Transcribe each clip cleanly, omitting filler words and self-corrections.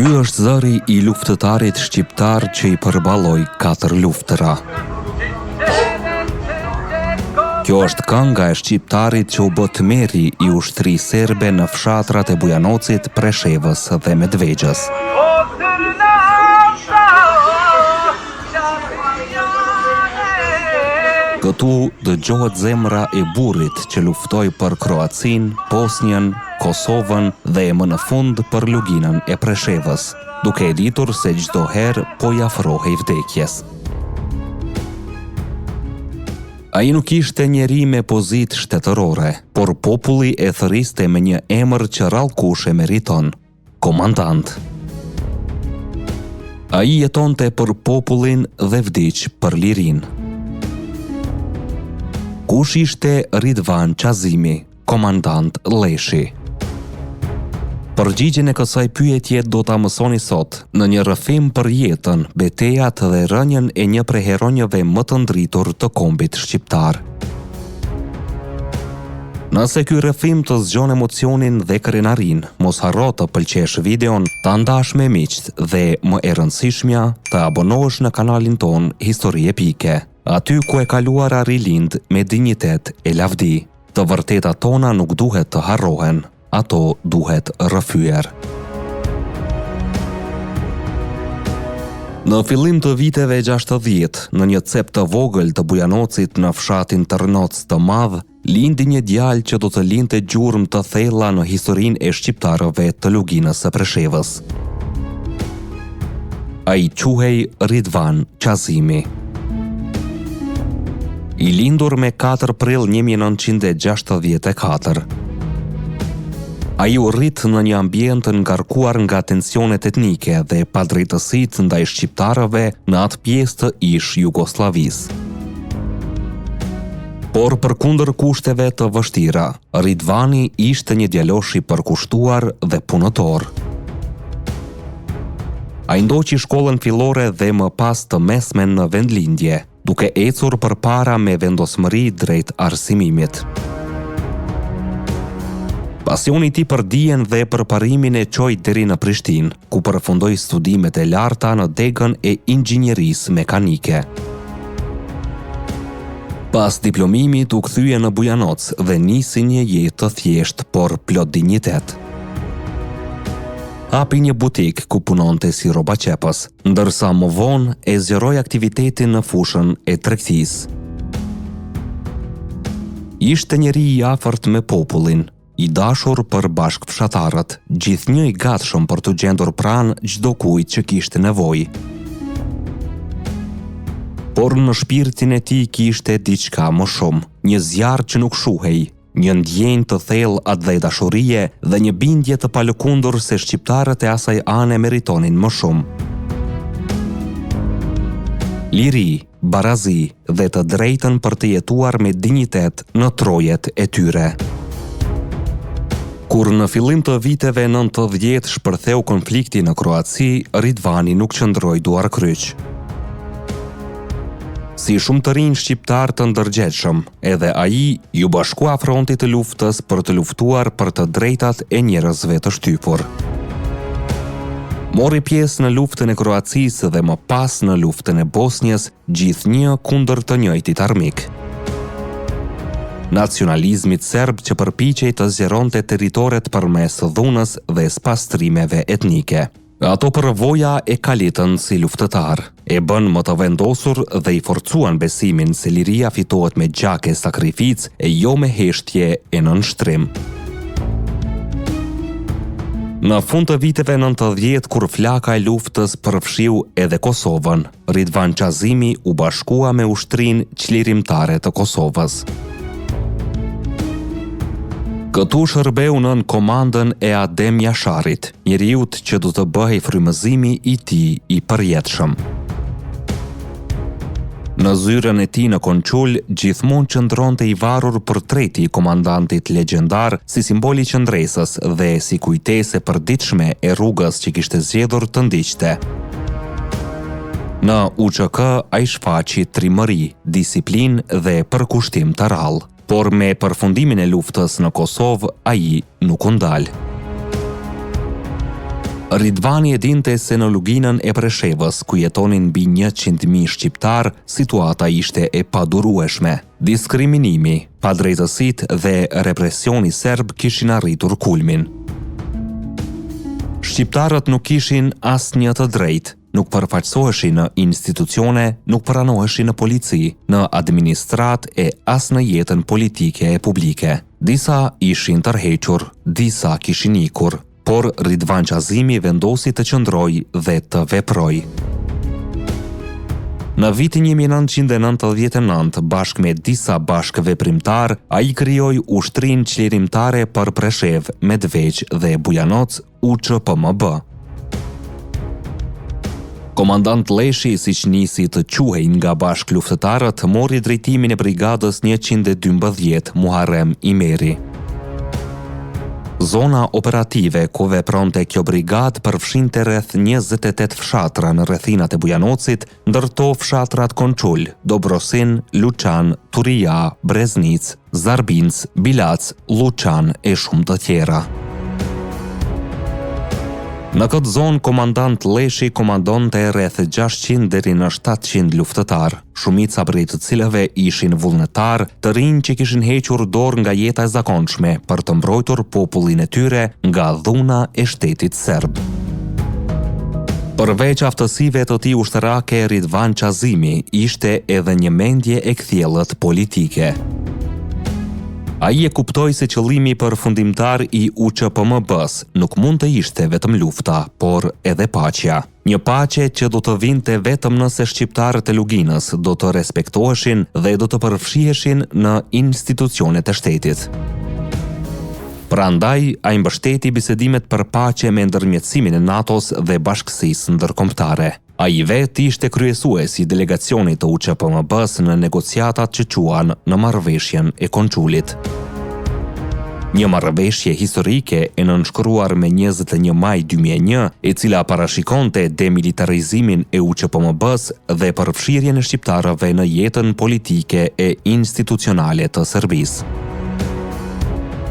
Ky është zëri I luftëtarit shqiptar që I përballoi 4 luftëra. Kjo është kënga e shqiptarit që u bë tmerri I ushtrisë serbe në fshatrat e Bujanocit, Preshevës dhe Medvegjës. Këtu dëgjohet zemra e burrit që luftoi për Kroacinë, Bosnjën, Kosovën dhe më në fund për luginën e Preshevës, duke e ditur se çdo herë po I afrohej vdekjes. Ai nuk ishte njeri me pozitë shtetërore, por populli e thëriste me një emër që rallkush e meriton: komandant. Ai jetonte për popullin dhe vdiq për lirinë. Kush ishte Ridvan Qazimi, komandant Leshi? Përgjigjen e kësaj pyetje do ta mësoni sot në një rrëfim për jetën, betejat dhe rënien e një prej heronjëve më të ndritur të kombit shqiptar. Nëse ky rrëfim të zgjon emocionin dhe krenarin, mos harro të pëlqesh videon, ta ndash me miqt dhe më e rëndësishmja, të abonohesh në kanalin ton Histori Epike, aty ku e kaluara rilind me dinjitet e lavdi. Të vërtetat tona nuk duhet të harrohen, ato duhet rrëfyer. Në fillim të viteve 60, në një cep të vogël të Bujanocit në fshatin Tërnoc të Madh, lindi një djalë që do të linte gjurmë të thella në historinë e shqiptarëve të luginës së Preshevës. Ai quhej Ridvan Qazimi. I lindur me 4 prill 1964. Ai u rrit në një ambient të ngarkuar nga tensionet etnike dhe padrejtësitë ndaj shqiptarëve në atë pjesë të ish Jugosllavisë. Por përkundër kushteve të vështira, Ridvani ishte një djalosh I përkushtuar dhe punëtor. Ai ndoqi shkollën fillore dhe më pas të mesmen në vendlindje, duke ecur përpara me vendosmëri drejt arsimimit. Pasioni I tij për dijen dhe përparimin e çoi deri në Prishtinë, ku përfundoi studimet e larta në degën e inxhinierisë mekanike. Pas diplomimit u kthye në Bujanoc dhe nisi një jetë të thjeshtë por plot dinjitet. Hapi një butik ku punonte si rrobaçepës, ndërsa më vonë e zgjeroi aktivitetin në fushën e tregtisë. Ishte njeri I afërt me popullin, I dashur për bashkëfshatarët, gjithnjë I gatshëm për të gjendur pranë çdo kujt që kishte nevojë. Por në shpirtin e tij kishte diçka më shumë, një zjarr që nuk shuhej, një ndjenjë të thellë dhe dashurie dhe një bindje të palëkundur se shqiptarët e asaj ane meritonin më shumë. Liri, barazi dhe të drejtën për të jetuar me dinjitet në trojet e tyre. Kur në fillim të viteve 90 shpërtheu konflikti në Kroaci, Ridvani nuk qëndroi duar kryq. Si shumë të rinj shqiptar të ndërgjegjshëm, edhe ai ju bashkua frontit të luftës për të luftuar për të drejtat e njerëzve të shtypur. Mori pjesë në luftën e Kroacisë dhe më pas në luftën e Bosnjës, gjithnjë kundër të njëjtit armik. Nacionalizmit serb që përpiqej të zgjeronte territoret përmes dhunës dhe spastrimeve etnike. Ato përvoja e kalitën si luftëtar, e bën më të vendosur dhe I forcuan besimin se liria fitohet me gjak e sakrificë e jo me heshtje e nënshtrim. Në fund të viteve 90, kur flaka e luftës përfshiu edhe Kosovën, Ridvan Qazimi u bashkua me ushtrinë çlirimtare të Kosovës. Këtu shërbeu nën komandën e Adem Jasharit, njeriut që do të bëhej frymëzimi I tij I përjetshëm. Në zyrën e tij në Konçul, gjithmonë qëndronte I varur portreti I komandantit legjendar si simboli I qëndresës dhe si kujtesë e përditshme e rrugës që kishte zgjedhur të ndiqte. Në UÇK ai shfaqi trimëri, disiplinë dhe përkushtim të rrallë. Por me përfundimin e luftës në Kosovë, ai nuk u ndal. Ridvani e dinte se në luginën e Preshevës, ku jetonin mbi 100.000 shqiptar, situata ishte e padurueshme. Diskriminimi, padrejtësitë dhe represioni serb kishin arritur kulmin. Shqiptarët nuk kishin asnjë të drejtë, nuk përfaqësoheshin në institucione, nuk pranoheshin në polici, në administrat e as në jetën politike e publike. Disa ishin tërhequr, disa kishin ikur, por Ridvan Qazimi vendosi të qëndroj dhe të veproj. Në vitin 1999, bashkë me disa bashkëveprimtar, ai krijoi Ushtrinë Çlirimtare për Preshev, Medveq dhe Bujanoc, UÇPMB. Komandant Leshi, siç nisi të quhej nga bashkëluftëtarët, mori drejtimin e brigadës 112 Muharrem Imeri. Zona operative ku vepronte kjo brigadë përfshinte rreth 28 fshatra në rrethinat e Bujanocit, ndërto fshatrat Konçul, Dobrosin, Luçan, Turija, Breznic, Zarbinc, Bilac, Luçan e shumë të tjera. Në këtë zonë, komandant Leshi komandonte rreth 600 deri në 700 luftëtar, shumica prej të cilëve ishin vullnetar, të rinj që kishin hequr dorë nga jeta e zakonshme për të mbrojtur popullin e tyre nga dhuna e shtetit serb. Përveç aftësive të tij ushtarake, Ridvan Qazimi ishte edhe një mendje e kthjellët politike. Ai e kuptoi se qëllimi përfundimtar i UÇPMB-s nuk mund të ishte vetëm lufta, por edhe paqja. Një paqe që do të vinte vetëm nëse shqiptarët e luginës do të respektoheshin dhe do të përfshiheshin në institucionet e shtetit. Prandaj, ai mbështeti bisedimet për paqe me ndërmjetësimin e NATO-s dhe Bashkësisë Ndërkombëtare. Ai vetë ishte kryesuesi i delegacionit të UÇPMB-s në negociatat që quan në marrëveshjen e Konçulit. Një marrëveshje historike e nënshkruar me 21 maj 2001, e cila parashikonte demilitarizimin e UÇPMB-s dhe përfshirjen e shqiptarëve në jetën politike e institucionale të Serbisë.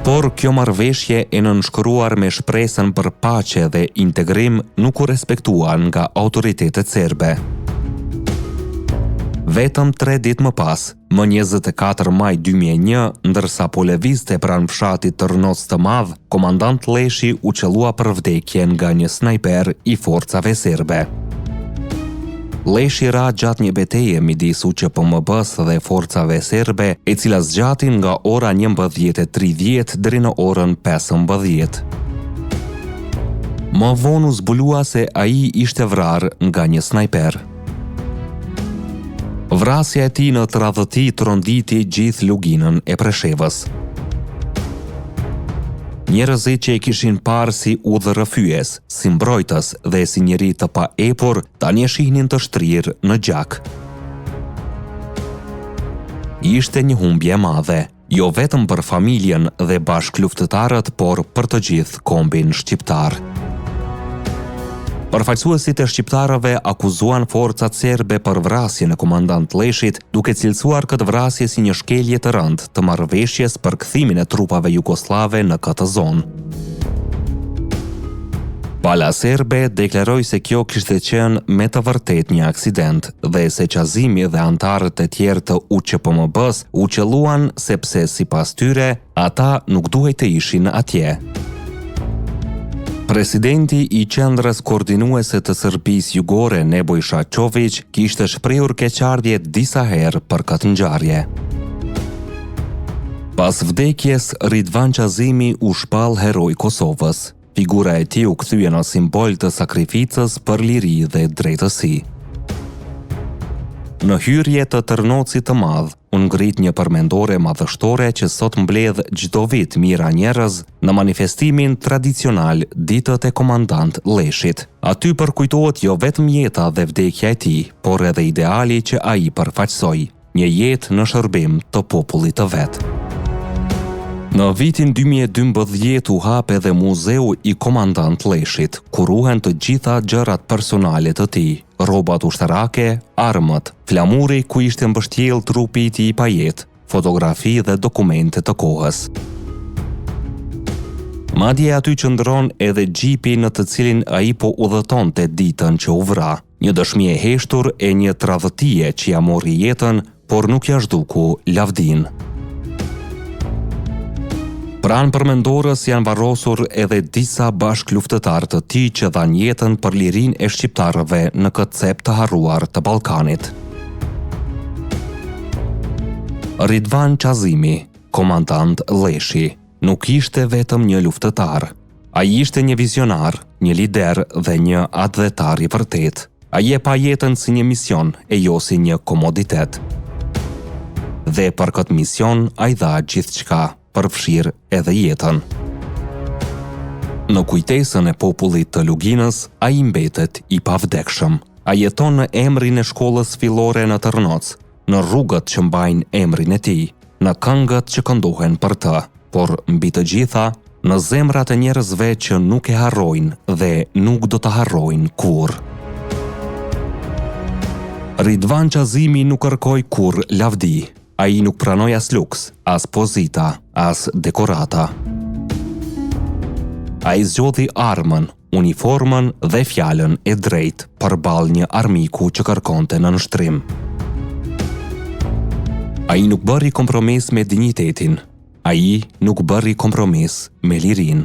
Por kjo marrëveshje e nënshkruar me shpresën për paqe dhe integrim nuk u respektuan nga autoritetet serbe. Vetëm 3 ditë më pas, më 24 maj 2001, ndërsa po lëvizte pranë fshatit Tërnoc të Madh, komandant Leshi u qellua për vdekje nga një snajper i forcave serbe. Leshi ra gjatë një betejë midis UÇPMB-s dhe forcave serbe, e cila zgjati nga ora 11:30 deri në orën 15. Më vonë u zbulua se ai ishte vrarë nga një snajper. Vrasja e tij në tradhëti tronditi gjithë luginën e Preshevës. Njerëzit që e kishin parë si udhërrëfyes, si mbrojtës dhe si njeri të pa epur, tani e shihnin të shtrirë në gjak. Ishte një humbje e madhe, jo vetëm për familjen dhe bashkëluftëtarët, por për të gjithë kombin shqiptar. Përfaqësuesit e shqiptarëve akuzuan forcat serbe për vrasjen e komandant Leshit, duke cilësuar këtë vrasje si një shkelje të rëndë të marrëveshjes për kthimin e trupave jugoslave në këtë zonë. Pala serbe deklaroi se kjo kishte qenë me të vërtetë një aksident dhe se Qazimi dhe antarët e tjerë të UÇPMB-s u qelluan sepse sipas tyre ata nuk duhej të ishin atje. Presidenti i Qendrës Koordinuese të Serbisë Jugore, Nebojša Čović, kishte shprehur keqardhje disa herë për këtë ngjarje. Pas vdekjes, Ridvan Qazimi u shpall heroj Kosovës. Figura e tij u kthye në simbol të sakrificës për liri dhe drejtësi. Në hyrje të Tërnocit të Madh, u ngrit një përmendore madhështore që sot mbledh çdo vit mijëra njerëz në manifestimin tradicional Ditët e Komandant Leshit. Aty përkujtohet jo vetëm jeta dhe vdekja e tij, por edhe ideali që ai përfaqësoi, një jetë në shërbim të popullit të vet. Në vitin 2012 u hap edhe Muzeu i Komandant Leshit, ku ruhen të gjitha gjërat personale të tij, rrobat ushtarake, armët, flamuri ku ishte mbështjell trupi i tij i pajet, fotografi dhe dokumente të kohës. Madje aty qëndron edhe gjipi në të cilin ai po udhëtonte ditën që u vra. Një dëshmi e heshtur e një tradhëtie që ja mori jetën, por nuk ja zhduku lavdin. Pranë përmendorës janë varrosur edhe disa bashkëluftëtar të tij që dhanë jetën për lirinë e shqiptarëve në këtë cep të harruar të Ballkanit. Ridvan Qazimi, komandant Lleshi, nuk ishte vetëm një luftëtar. Ai ishte një vizionar, një lider dhe një adhetar i vërtet. Ai e pa jetën si një mision e jo si një komoditet. Dhe për këtë mision ai dha gjithçka, përfshirë edhe jetën. Në kujtesën e popullit të Luginës, ai mbetet i pavdekshëm. Ai jeton në emrin e shkollës fillore në Tërnoc, në rrugët që mbajnë emrin e tij, në këngët që këndohen për të, por mbi të gjitha, në zemrat e njerëzve që nuk e harrojnë dhe nuk do të harrojnë kurrë. Ridvan Qazimi nuk kërkoi kurrë lavdi. Ai nuk pranoi as luks, as pozita, as dekorata. Ai zgjodhi armën, uniformën dhe fjalën e drejtë përballë një armiku që kërkonte nënshtrim. Ai nuk bëri kompromis me dinjitetin. Ai nuk bëri kompromis me lirinë.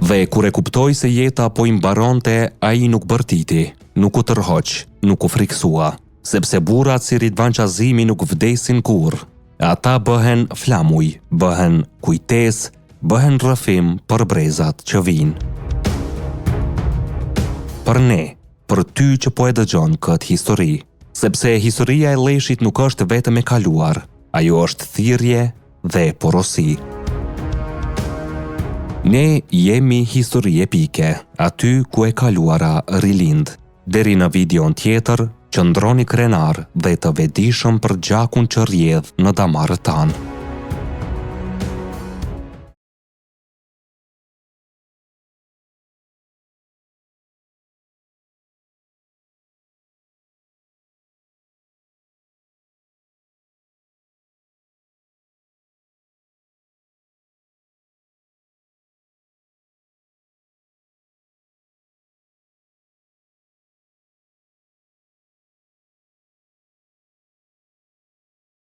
Dhe kur e kuptoi se jeta po i mbaronte, ai nuk bërtiti, nuk u tërhoq, nuk u friksua. Sepse burrat si Ridvan Qazimi nuk vdesin kurrë. Ata bëhen flamuj, bëhen kujtesë, bëhen rrëfim për brezat që vinë. Për ne, për ty që po e dëgjon këtë histori, sepse historia e Lleshit nuk është vetëm e kaluar, ajo është thirrje dhe porosi. Ne jemi histori epike, aty ku e kaluara rilind. Deri në videon tjetër, qëndroni krenar dhe të vetëdijshëm për gjakun që rrjedh në damarët tanë.